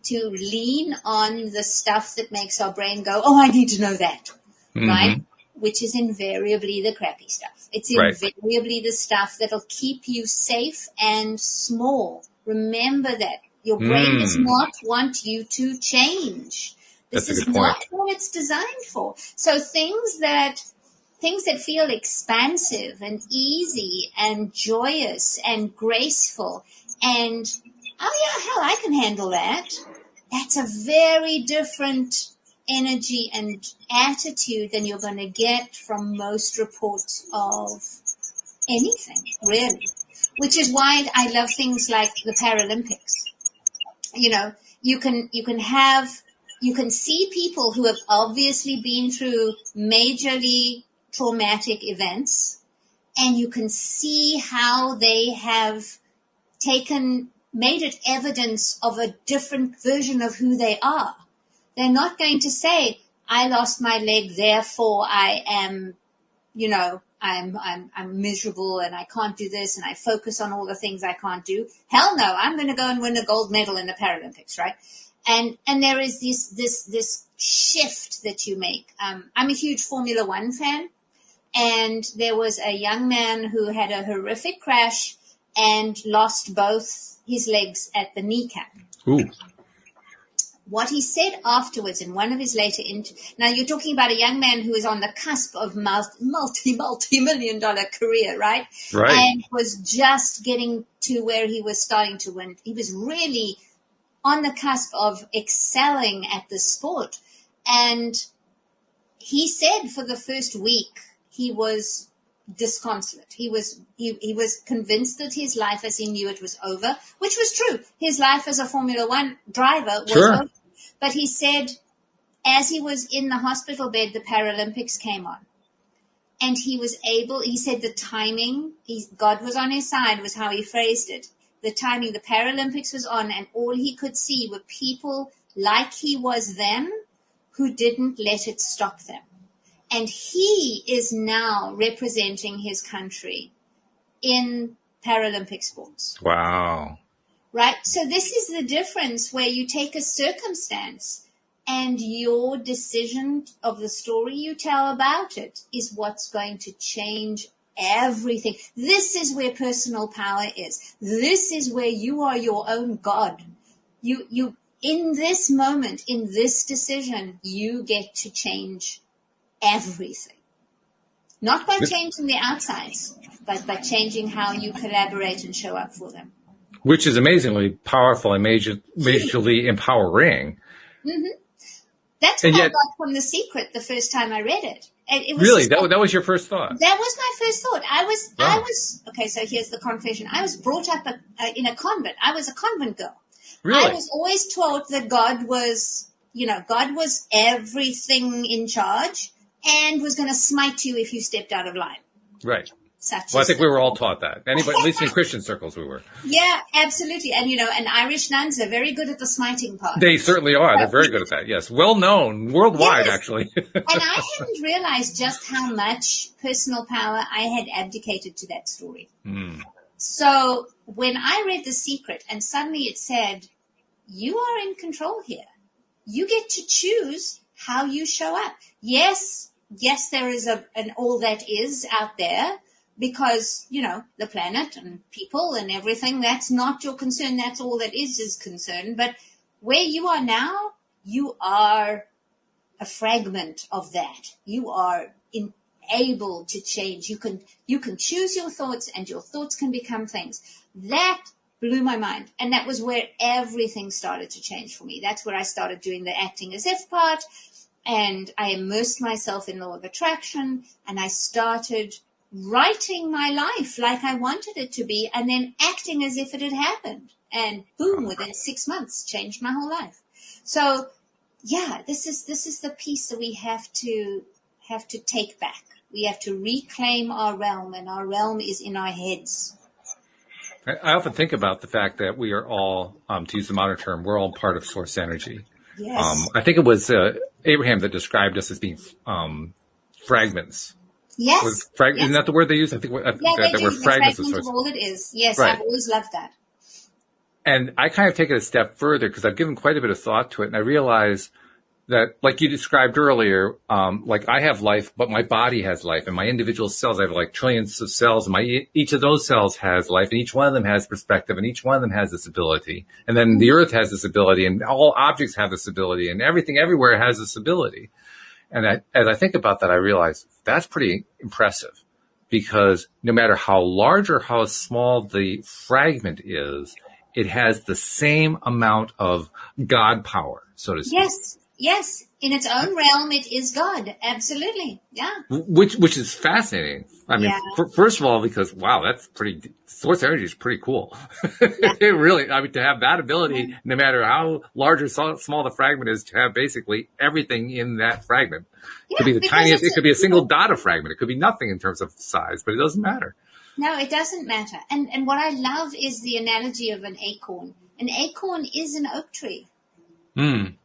lean on the stuff that makes our brain go, oh, I need to know that, right? Which is invariably the crappy stuff. It's invariably the stuff that'll keep you safe and small. Remember that. Your brain does not want you to change. This is not what it's designed for. So things that feel expansive and easy and joyous and graceful and, oh yeah, hell, I can handle that. That's a very different energy and attitude than you're going to get from most reports of anything, really. Which is why I love things like the Paralympics. You know, you can see people who have obviously been through majorly traumatic events, and you can see how they have made it evidence of a different version of who they are. They're not going to say, I lost my leg, therefore I am, I'm miserable and I can't do this and I focus on all the things I can't do. Hell no, I'm going to go and win a gold medal in the Paralympics, right? And there is this shift that you make. I'm a huge Formula One fan, and there was a young man who had a horrific crash and lost both his legs at the kneecap. Ooh. What he said afterwards in one of his later interviews, now you're talking about a young man who is on the cusp of multi-million-dollar career, right? Right. And was just getting to where he was starting to win. He was really on the cusp of excelling at the sport. And he said for the first week he was disconsolate. He was convinced that his life as he knew it was over, which was true. His life as a Formula One driver was over. But he said as he was in the hospital bed, the Paralympics came on. And he said the timing, God was on his side, was how he phrased it. The timing, the Paralympics was on, and all he could see were people like he was then who didn't let it stop them. And he is now representing his country in Paralympic sports. Wow. Right? So this is the difference where you take a circumstance and your decision of the story you tell about it is what's going to change everything. This is where personal power is. This is where you are your own God. You in this moment, in this decision, you get to change everything. Not by changing the outsides, but by changing how you collaborate and show up for them. Which is amazingly powerful and majorly empowering. Mm-hmm. That's what I got from The Secret the first time I read it. It was really? That was your first thought? That was my first thought. I was okay, so here's the confession. I was brought up in a convent. I was a convent girl. Really? I was always taught that God was everything in charge and was going to smite you if you stepped out of line. Right. I think we were all taught that. Anybody, at least in Christian circles, we were. Yeah, absolutely. And, and Irish nuns are very good at the smiting part. They certainly are. They're very good at that, yes. Well known, worldwide, actually. And I hadn't realized just how much personal power I had abdicated to that story. So when I read The Secret and suddenly it said, you are in control here. You get to choose how you show up. Yes, there is an all that is out there. Because, the planet and people and everything, that's not your concern. That's all that is concern. But where you are now, you are a fragment of that. You are able to change. You can choose your thoughts, and your thoughts can become things. That blew my mind. And that was where everything started to change for me. That's where I started doing the acting as if part. And I immersed myself in law of attraction, and I started writing my life like I wanted it to be, and then acting as if it had happened. And boom, within 6 months, changed my whole life. So yeah, this is the piece that we have to take back. We have to reclaim our realm, and our realm is in our heads. I often think about the fact that we are all, to use the modern term, we're all part of source energy. Yes. I think it was Abraham that described us as being fragments. Yes. Yes. Isn't that the word they use? I think that we're fragments of source. Of all it is. Yes, right. I've always loved that. And I kind of take it a step further because I've given quite a bit of thought to it, and I realize that, like you described earlier, like I have life, but my body has life, and my individual cells, I have like trillions of cells, and each of those cells has life, and each one of them has perspective, and each one of them has this ability. And then the earth has this ability, and all objects have this ability, and everything everywhere has this ability. And as I think about that, I realize that's pretty impressive, because no matter how large or how small the fragment is, it has the same amount of God power, so to speak. Yes. In its own realm, it is God. Absolutely. Yeah. Which is fascinating. I mean, first of all, because wow, source energy is pretty cool. Yeah. It really, I mean, to have that ability, no matter how large or small the fragment is, to have basically everything in that fragment. It could be the tiniest, it could be a single dot of fragment. It could be nothing in terms of size, but it doesn't matter. No, it doesn't matter. And what I love is the analogy of an acorn. An acorn is an oak tree. Mm-hmm.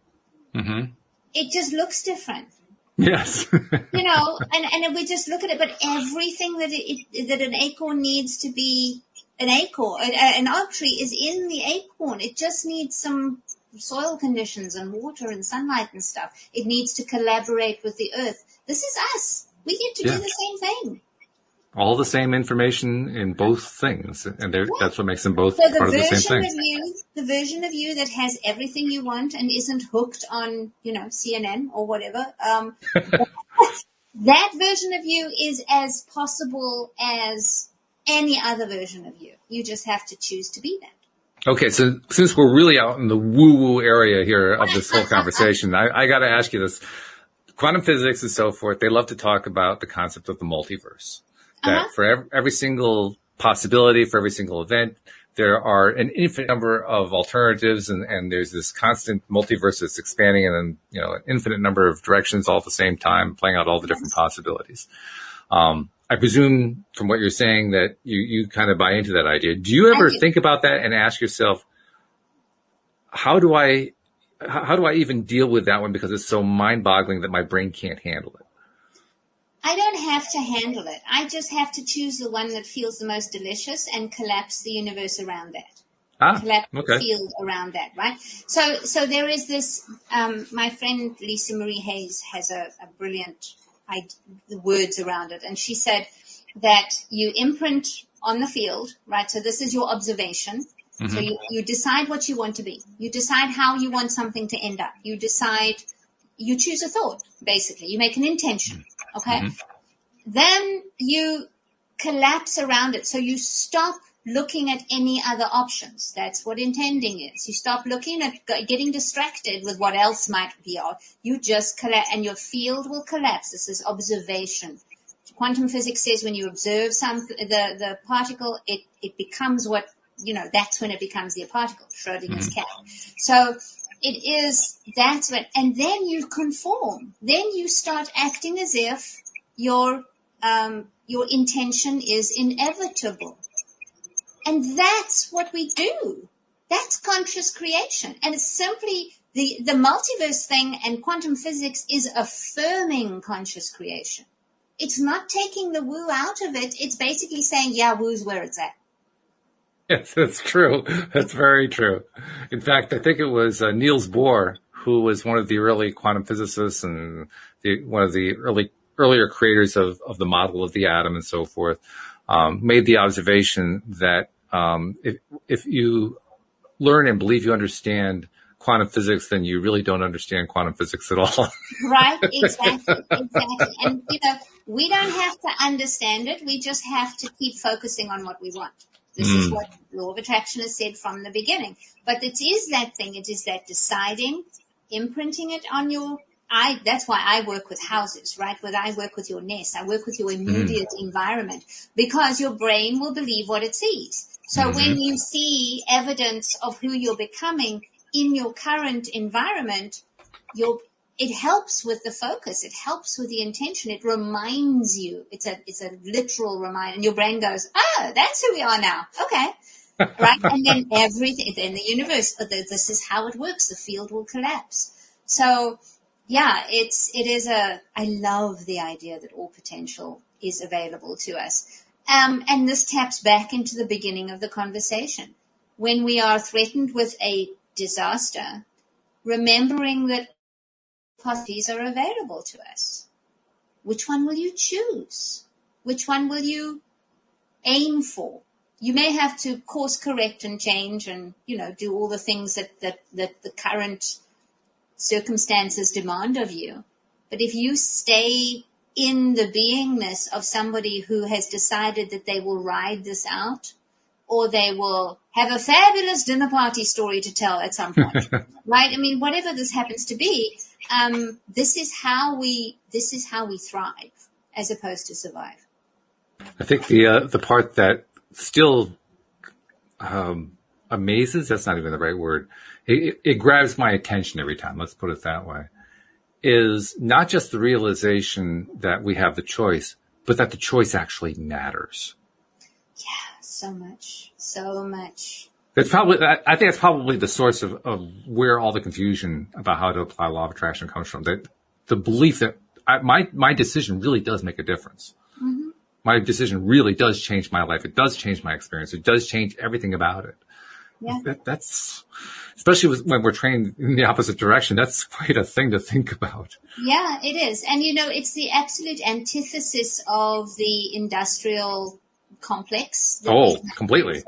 It just looks different. Yes. and we just look at it, but everything that an acorn needs to be an acorn, an oak tree is in the acorn. It just needs some soil conditions and water and sunlight and stuff. It needs to collaborate with the earth. This is us. We get to do the same thing. All the same information in both things, and that's what makes them both part of the same thing. The version of you that has everything you want and isn't hooked on, CNN or whatever, that version of you is as possible as any other version of you. You just have to choose to be that. Okay, so since we're really out in the woo-woo area here of this whole conversation, I got to ask you this. Quantum physics and so forth, they love to talk about the concept of the multiverse. That for every single possibility, for every single event, there are an infinite number of alternatives, and there's this constant multiverse that's expanding in an infinite number of directions all at the same time, playing out all the different possibilities. I presume from what you're saying that you kind of buy into that idea. Do you ever think about that and ask yourself, how do I even deal with that one, because it's so mind-boggling that my brain can't handle it? I don't have to handle it. I just have to choose the one that feels the most delicious and collapse the universe around that. Collapse the field around that, right? So there is this, my friend Lisa Marie Hayes has a brilliant words around it. And she said that you imprint on the field, right? So this is your observation. Mm-hmm. So you decide what you want to be. You decide how you want something to end up. You choose a thought, basically. You make an intention. Okay. Mm-hmm. Then you collapse around it. So you stop looking at any other options. That's what intending is. You stop looking at getting distracted with what else might be. You just collapse, and your field will collapse. This is observation. Quantum physics says when you observe the particle, it becomes what, that's when it becomes the particle, Schrodinger's cat. So that's what, and then you conform. Then you start acting as if your intention is inevitable. And that's what we do. That's conscious creation. And it's simply the multiverse thing, and quantum physics is affirming conscious creation. It's not taking the woo out of it. It's basically saying, yeah, woo's where it's at. Yes, that's true. That's very true. In fact, I think it was Niels Bohr, who was one of the early quantum physicists and one of the earlier creators of the model of the atom and so forth, made the observation that if you learn and believe you understand quantum physics, then you really don't understand quantum physics at all. Right, exactly. And, we don't have to understand it. We just have to keep focusing on what we want. This is what law of attraction has said from the beginning. But it is that thing. It is that deciding, imprinting it on your that's why I work with houses, right? Whether I work with your nest, I work with your immediate environment, because your brain will believe what it sees. So when you see evidence of who you're becoming in your current environment, it helps with the focus. It helps with the intention. It reminds you. It's a literal reminder. And your brain goes, oh, that's who we are now. Okay. Right. And then then the universe, this is how it works. The field will collapse. So yeah, I love the idea that all potential is available to us. And this taps back into the beginning of the conversation. When we are threatened with a disaster, remembering that possibilities are available to us. Which one will you choose? Which one will you aim for? You may have to course correct and change and, do all the things that the current circumstances demand of you. But if you stay in the beingness of somebody who has decided that they will ride this out, or they will have a fabulous dinner party story to tell at some point, right? I mean, whatever this happens to be, this is how we thrive as opposed to survive. I think the part that still amazes, that's not even the right word, it grabs my attention every time, let's put it that way, is not just the realization that we have the choice, but that the choice actually matters. Yeah, so much. That's probably, I think that's probably the source of where all the confusion about how to apply law of attraction comes from. That the belief that my decision really does make a difference. Mm-hmm. My decision really does change my life. It does change my experience. It does change everything about it. Yeah. That's, especially when we're trained in the opposite direction, that's quite a thing to think about. Yeah, it is. And, it's the absolute antithesis of the industrial complex. Oh, completely.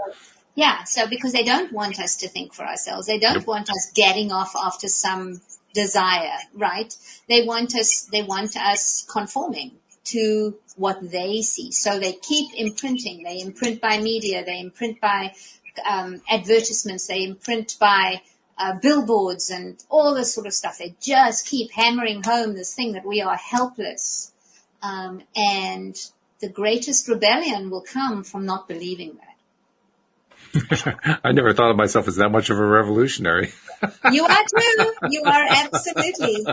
Yeah, so because they don't want us to think for ourselves. They don't want us getting off after some desire, right? They want us conforming to what they see. So they keep imprinting. They imprint by media. They imprint by advertisements. They imprint by billboards and all this sort of stuff. They just keep hammering home this thing that we are helpless. And the greatest rebellion will come from not believing that. I never thought of myself as that much of a revolutionary. You are too. You are absolutely.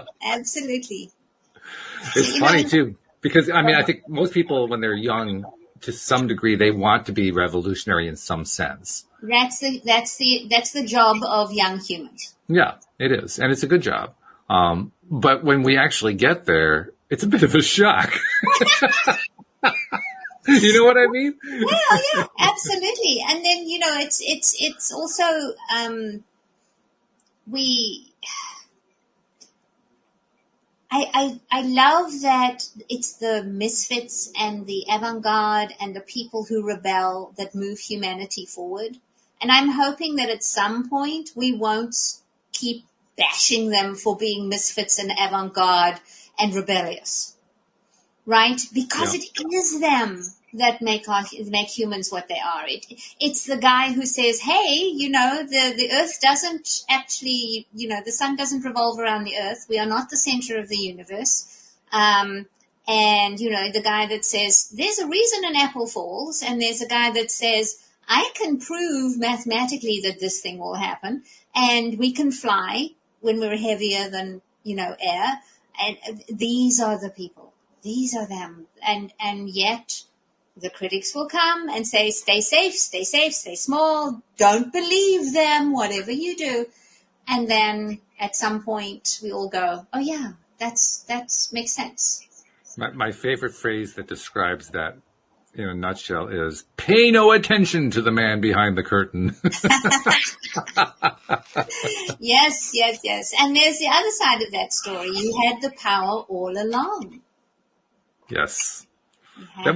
It's funny too, because I think most people when they're young, to some degree, they want to be revolutionary in some sense. That's the job of young humans. Yeah, it is, and it's a good job. But when we actually get there, it's a bit of a shock. You know what I mean? Well, yeah, absolutely. And then, it's also, I love that it's the misfits and the avant-garde and the people who rebel that move humanity forward. And I'm hoping that at some point we won't keep bashing them for being misfits and avant-garde and rebellious. Right? Because it is them that make humans what they are. It's the guy who says, hey, the earth doesn't actually, the sun doesn't revolve around the earth. We are not the center of the universe. And, the guy that says, there's a reason an apple falls. And there's a guy that says, I can prove mathematically that this thing will happen. And we can fly when we're heavier than, air. And these are the people. These are them. And yet the critics will come and say, stay safe, stay small. Don't believe them, whatever you do. And then at some point we all go, oh yeah, that's makes sense. My favorite phrase that describes that in a nutshell is pay no attention to the man behind the curtain. Yes. And there's the other side of that story. You had the power all along. Yes. The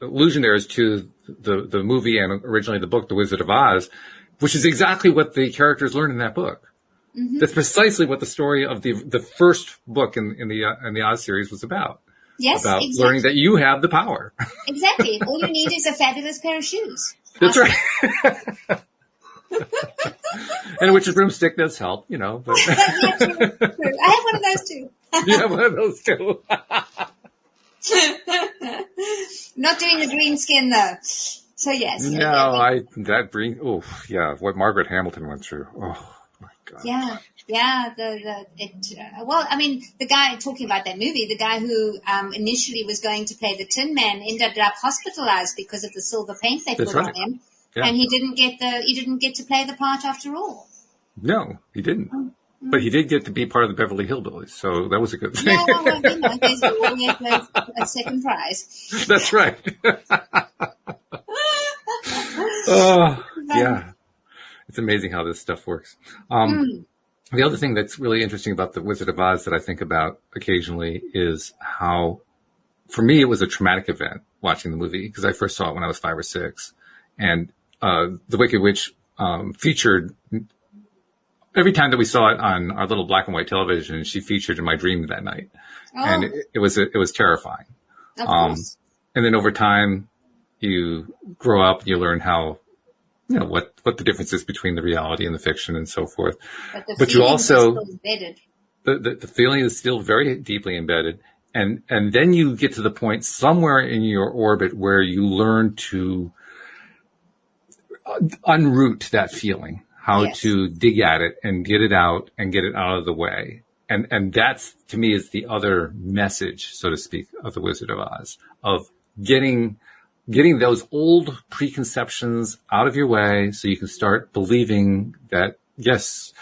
allusion there is to the movie and originally the book, The Wizard of Oz, which is exactly what the characters learn in that book. Mm-hmm. That's precisely what the story of the first book in the Oz series was about. Yes, about exactly. Learning that you have the power. Exactly. All you need is a fabulous pair of shoes. That's right. And which a broomstick does help, you know. But Yeah, true, true. I have one of those too. you have one of those too. Not doing the green skin though. So yes. No, that brings. Oh, yeah. What Margaret Hamilton went through. Oh my God. Yeah. Yeah, well, I mean, the guy talking about that movie, the guy who initially was going to play the Tin Man ended up hospitalized because of the silver paint they That's put on right. him, Yeah. and he didn't get to play the part after all. No, he didn't. But he did get to be part of the Beverly Hillbillies, so that was a good thing. Yeah, well, there's always a second prize. That's right. Oh, yeah. It's amazing how this stuff works. The other thing that's really interesting about The Wizard of Oz that I think about occasionally is how, for me, it was a traumatic event watching the movie because I first saw it when I was 5 or 6. And The Wicked Witch featured, every time that we saw it on our little black and white television, she featured in my dream that night. Oh. And it was terrifying. Of course. And then over time, you grow up, you learn how, you know, what the difference is between the reality and the fiction and so forth. But you also, the feeling is still very deeply embedded. And then you get to the point somewhere in your orbit where you learn to unroot that feeling, how to dig at it and get it out of the way. And that's, to me, is the other message, so to speak, of The Wizard of Oz, of getting those old preconceptions out of your way so you can start believing that, yes,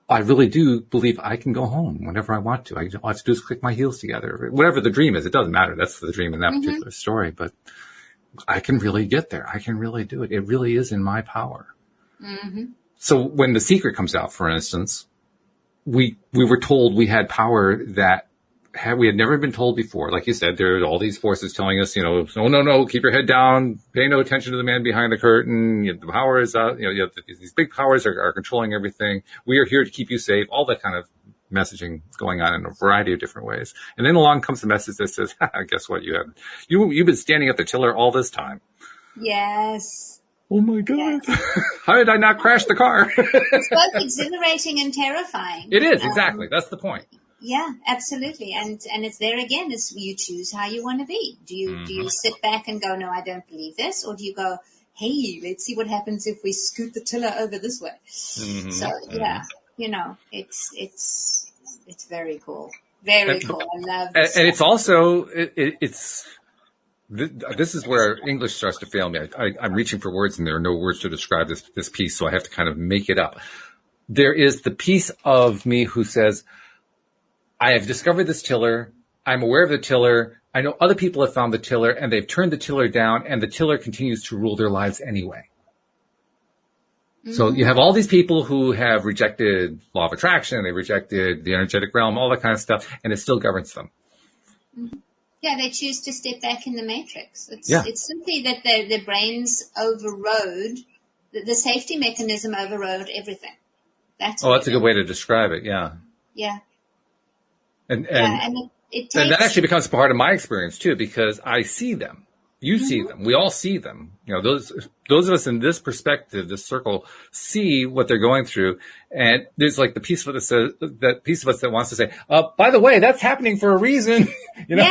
I really do believe I can go home whenever I want to. All I have to do is click my heels together. Whatever the dream is, it doesn't matter. That's the dream in that particular story. But I can really get there. I can really do it. It really is in my power. Mm-hmm. So when The Secret comes out, for instance, we were told we had power that we had never been told before. Like you said, there are all these forces telling us, you know, no, keep your head down, pay no attention to the man behind the curtain. The power is out. These big powers are controlling everything. We are here to keep you safe. All that kind of messaging going on in a variety of different ways. And then along comes the message that says, guess what? You've been standing at the tiller all this time. Yes. Oh my God. Yes. How did I not crash the car? It's both exhilarating and terrifying. It is, exactly. That's the point. Yeah, absolutely. And it's there again, is you choose how you want to be. Do you sit back and go, no, I don't believe this? Or do you go, hey, let's see what happens if we scoot the tiller over this way? Mm-hmm. So yeah, it's very cool. Very cool. I love this. And it's also, this is where English starts to fail me. I'm reaching for words and there are no words to describe this piece. So I have to kind of make it up. There is the piece of me who says, I have discovered this tiller. I'm aware of the tiller. I know other people have found the tiller and they've turned the tiller down and the tiller continues to rule their lives anyway. Mm-hmm. So you have all these people who have rejected law of attraction. They rejected the energetic realm, all that kind of stuff, and it still governs them. Mm-hmm. Yeah, they choose to step back in the matrix. It's simply that their brains overrode, the safety mechanism overrode everything. That's a good way to describe it. Yeah. Yeah. And that actually becomes part of my experience too, because I see them. You see them. We all see them. You know, those of us in this perspective, this circle, see what they're going through. And there's like the piece of us that wants to say, by the way, that's happening for a reason. You know?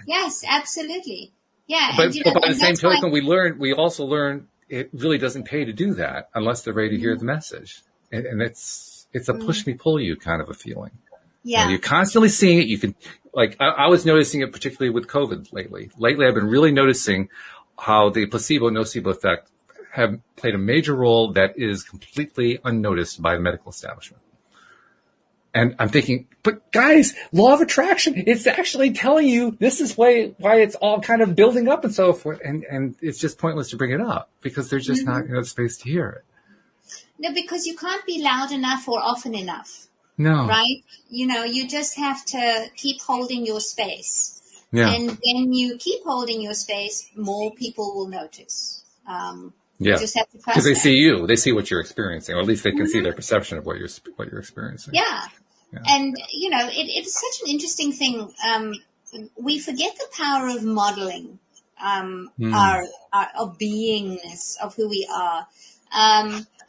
Yes, absolutely. Yeah. But by the same token, we also learn it really doesn't pay to do that unless they're ready to hear the message. And it's a push me, pull you kind of a feeling. Yeah. You're constantly seeing it. You can, like, I was noticing it particularly with COVID lately. Lately, I've been really noticing how the placebo-nocebo effect have played a major role that is completely unnoticed by the medical establishment. And I'm thinking, but guys, law of attraction, it's actually telling you this is why it's all kind of building up and so forth. And it's just pointless to bring it up because there's just not enough space to hear it. No, because you can't be loud enough or often enough. No. Right? You know, you just have to keep holding your space. Yeah. And when you keep holding your space, more people will notice. You just have to trust because they see you. They see what you're experiencing, or at least they can see their perception of what you're experiencing. Yeah. And, you know, it's such an interesting thing. We forget the power of modeling our beingness, of who we are.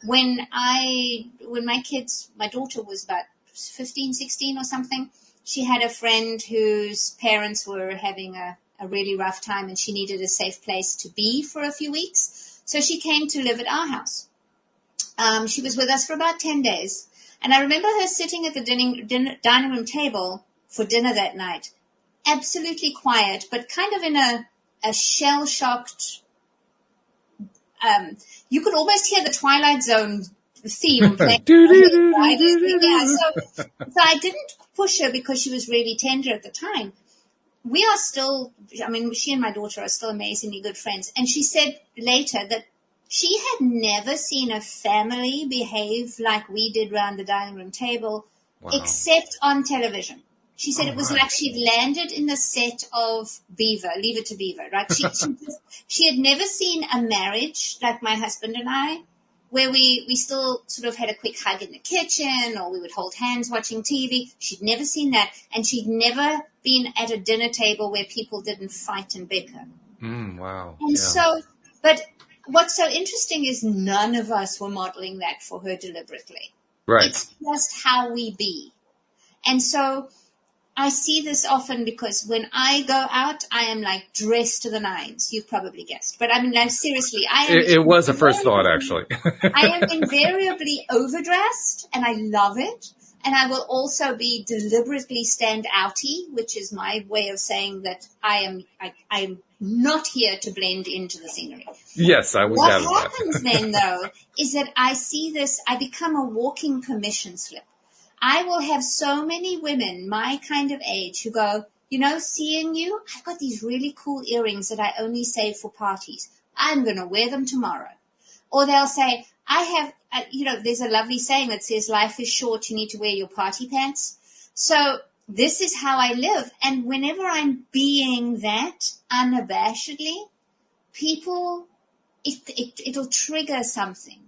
when my daughter was about 15, 16 or something, she had a friend whose parents were having a really rough time and she needed a safe place to be for a few weeks. So she came to live at our house. She was with us for about 10 days. And I remember her sitting at the dining room table for dinner that night, absolutely quiet, but kind of in a shell-shocked, you could almost hear the Twilight Zone theme playing. Yeah, so I didn't push her because she was really tender at the time. We are still, she and my daughter are still amazingly good friends. And she said later that she had never seen a family behave like we did around the dining room table, except on television. She said it was like she'd landed in the set of Beaver, Leave It to Beaver, right? She had never seen a marriage like my husband and I, where we still sort of had a quick hug in the kitchen or we would hold hands watching TV. She'd never seen that. And she'd never been at a dinner table where people didn't fight and bicker. Wow. And but what's so interesting is none of us were modeling that for her deliberately. Right. It's just how we be. And so I see this often because when I go out, I am like dressed to the nines. You've probably guessed. But seriously, It was a first thought, actually. I am invariably overdressed, and I love it. And I will also be deliberately stand outy, which is my way of saying that I am not here to blend into the scenery. Yes, I would gather that. What happens then, though, is that I see this, I become a walking permission slip. I will have so many women my kind of age who go, seeing you, I've got these really cool earrings that I only save for parties. I'm going to wear them tomorrow. Or they'll say, I have, there's a lovely saying that says life is short, you need to wear your party pants. So this is how I live. And whenever I'm being that unabashedly, people, it'll trigger something.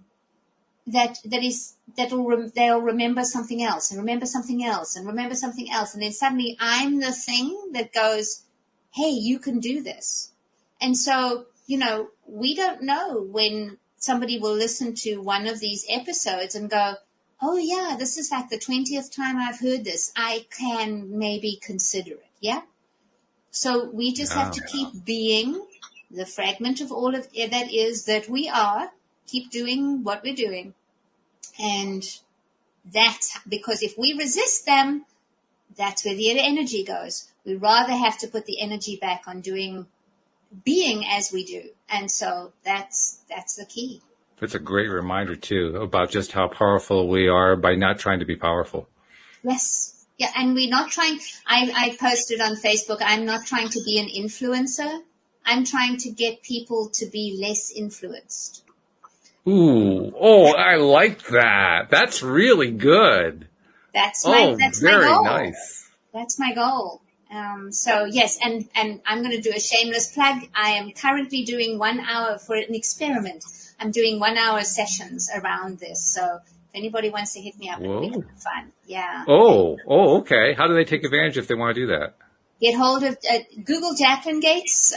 They'll remember something else and remember something else and remember something else. And then suddenly I'm the thing that goes, hey, you can do this. And so, we don't know when somebody will listen to one of these episodes and go, oh yeah, this is like the 20th time I've heard this. I can maybe consider it. Yeah. So we just have to keep being the fragment of all of that is that we are. Keep doing what we're doing. And that's because if we resist them, that's where the energy goes. We rather have to put the energy back on being as we do. And so that's the key. It's a great reminder, too, about just how powerful we are by not trying to be powerful. Yes. Yeah, and we're not trying. I posted on Facebook, I'm not trying to be an influencer. I'm trying to get people to be less influenced. Ooh, I like that. That's really good. That's my goal. Very nice. That's my goal. So yes, and I'm going to do a shameless plug. I am currently doing 1 hour for an experiment. I'm doing 1 hour sessions around this. So if anybody wants to hit me up, it'll be fun. Yeah. Oh, okay. How do they take advantage if they want to do that? Get hold of Google Jacqueline Gates.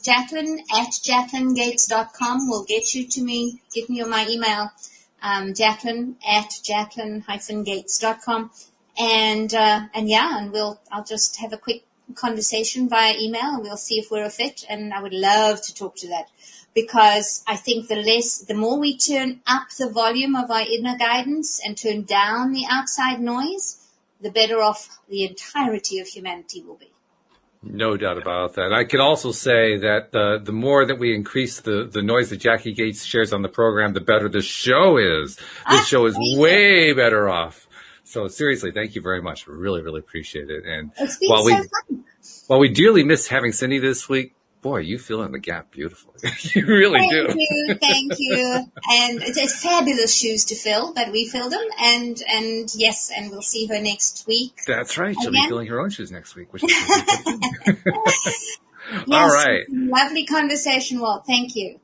Jacqueline at JacquelineGates.com will get you to me. Give me my email, Jacqueline at Jacqueline-Gates.com. And I'll just have a quick conversation via email and we'll see if we're a fit. And I would love to talk to that because I think the more we turn up the volume of our inner guidance and turn down the outside noise, the better off the entirety of humanity will be. No doubt about that. I could also say that the more that we increase the noise that Jackie Gates shares on the program, the better the show is. This show is way better off. So seriously, thank you very much. We really, really appreciate it. And it's been so fun. While we dearly miss having Cindy this week, boy, you fill in the gap beautifully. You really do. Thank you. And it's fabulous shoes to fill, but we filled them. And yes, and we'll see her next week. That's right. She'll be filling her own shoes next week. Which is yes, all right. Lovely conversation, Walt. Thank you.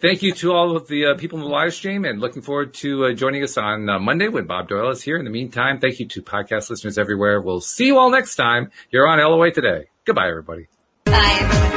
Thank you to all of the people in the live stream and looking forward to joining us on Monday when Bob Doyle is here. In the meantime, thank you to podcast listeners everywhere. We'll see you all next time here on LOA Today. Goodbye, everybody. Bye, everybody.